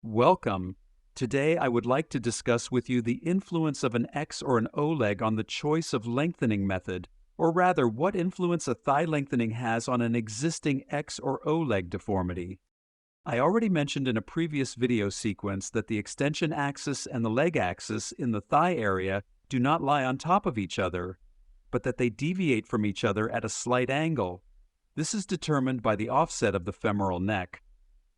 Welcome. Today I would like to discuss with you the influence of an X or an O leg on the choice of lengthening method, or rather what influence a thigh lengthening has on an existing X or O leg deformity. I already mentioned in a previous video sequence that the extension axis and the leg axis in the thigh area do not lie on top of each other, but that they deviate from each other at a slight angle. This is determined by the offset of the femoral neck.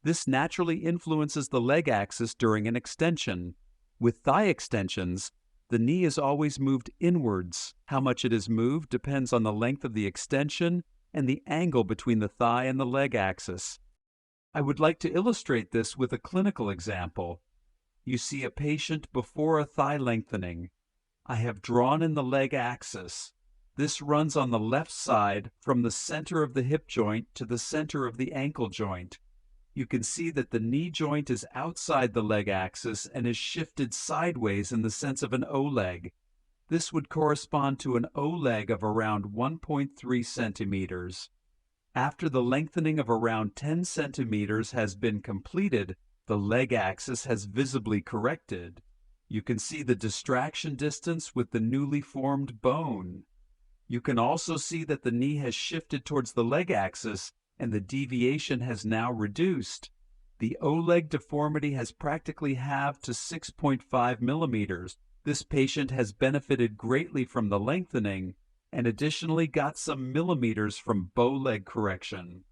This naturally influences the leg axis during an extension. With thigh extensions, the knee is always moved inwards. How much it is moved depends on the length of the extension and the angle between the thigh and the leg axis. I would like to illustrate this with a clinical example. You see a patient before a thigh lengthening. I have drawn in the leg axis. This runs on the left side from the center of the hip joint to the center of the ankle joint. You can see that the knee joint is outside the leg axis and is shifted sideways in the sense of an O leg. This would correspond to an O leg of around 1.3 centimeters. After the lengthening of around 10 centimeters has been completed, the leg axis has visibly corrected. You can see the distraction distance with the newly formed bone. You can also see that the knee has shifted towards the leg axis and the deviation has now reduced. The O-leg deformity has practically halved to 6.5 millimeters. This patient has benefited greatly from the lengthening and additionally got some millimeters from bow leg correction.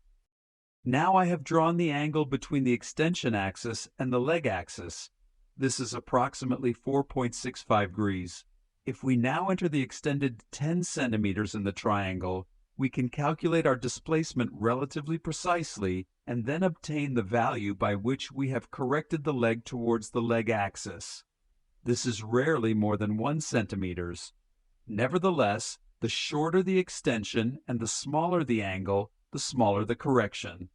Now I have drawn the angle between the extension axis and the leg axis. This is approximately 4.65 degrees. If we now enter the extended 10 centimeters in the triangle, we can calculate our displacement relatively precisely and then obtain the value by which we have corrected the leg towards the leg axis. This is rarely more than 1 centimeters. Nevertheless, the shorter the extension and the smaller the angle, the smaller the correction.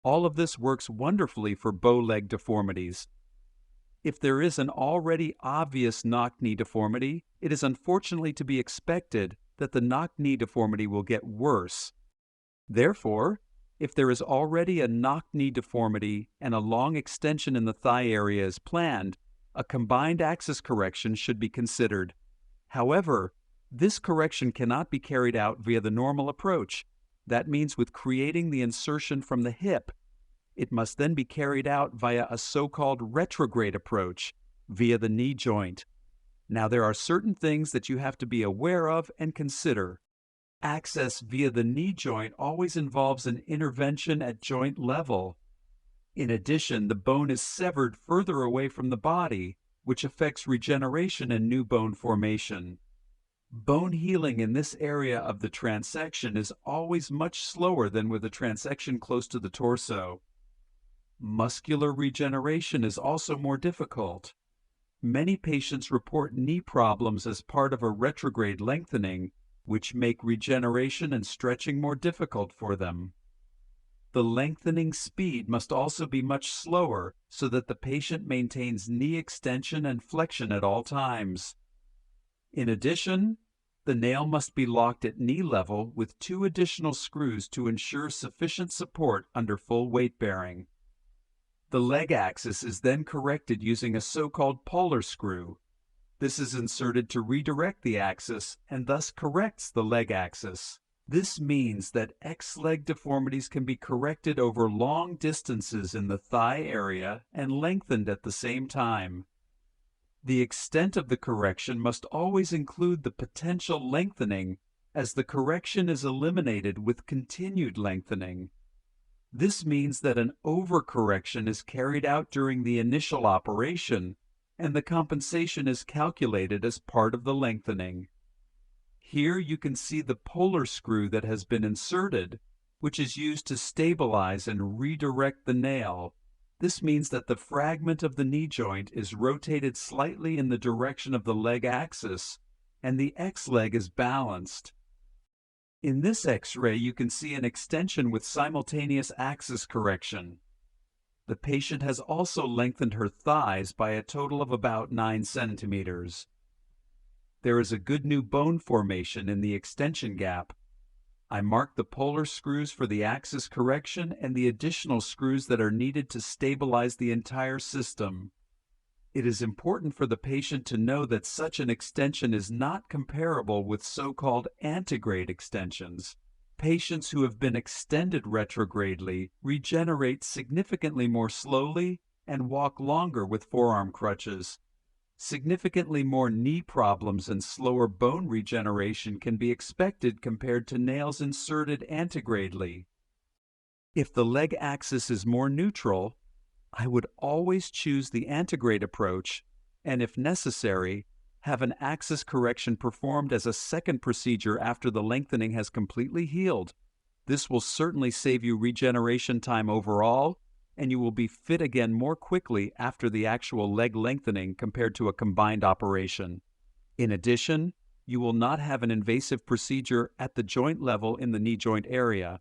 All of this works wonderfully for bow leg deformities. If there is an already obvious knock-knee deformity, it is unfortunately to be expected that the knock-knee deformity will get worse. Therefore, if there is already a knock-knee deformity and a long extension in the thigh area is planned, a combined axis correction should be considered. However, this correction cannot be carried out via the normal approach. That means with creating the insertion from the hip. It must then be carried out via a so-called retrograde approach, via the knee joint. Now, there are certain things that you have to be aware of and consider. Access via the knee joint always involves an intervention at joint level. In addition, the bone is severed further away from the body, which affects regeneration and new bone formation. Bone healing in this area of the transection is always much slower than with a transection close to the torso. Muscular regeneration is also more difficult. Many patients report knee problems as part of a retrograde lengthening, which make regeneration and stretching more difficult for them. The lengthening speed must also be much slower so that the patient maintains knee extension and flexion at all times. In addition, the nail must be locked at knee level with 2 additional screws to ensure sufficient support under full weight bearing. The leg axis is then corrected using a so-called polar screw. This is inserted to redirect the axis and thus corrects the leg axis. This means that X-leg deformities can be corrected over long distances in the thigh area and lengthened at the same time. The extent of the correction must always include the potential lengthening, as the correction is eliminated with continued lengthening. This means that an overcorrection is carried out during the initial operation, and the compensation is calculated as part of the lengthening. Here you can see the polar screw that has been inserted, which is used to stabilize and redirect the nail. This means that the fragment of the knee joint is rotated slightly in the direction of the leg axis, and the X-leg is balanced. In this X-ray, you can see an extension with simultaneous axis correction. The patient has also lengthened her thighs by a total of about 9 centimeters. There is a good new bone formation in the extension gap. I mark the polar screws for the axis correction and the additional screws that are needed to stabilize the entire system. It is important for the patient to know that such an extension is not comparable with so-called antegrade extensions. Patients who have been extended retrogradely regenerate significantly more slowly and walk longer with forearm crutches. Significantly more knee problems and slower bone regeneration can be expected compared to nails inserted antegradely. If the leg axis is more neutral, I would always choose the antegrade approach and, if necessary, have an axis correction performed as a second procedure after the lengthening has completely healed. This will certainly save you regeneration time overall, and you will be fit again more quickly after the actual leg lengthening compared to a combined operation. In addition, you will not have an invasive procedure at the joint level in the knee joint area,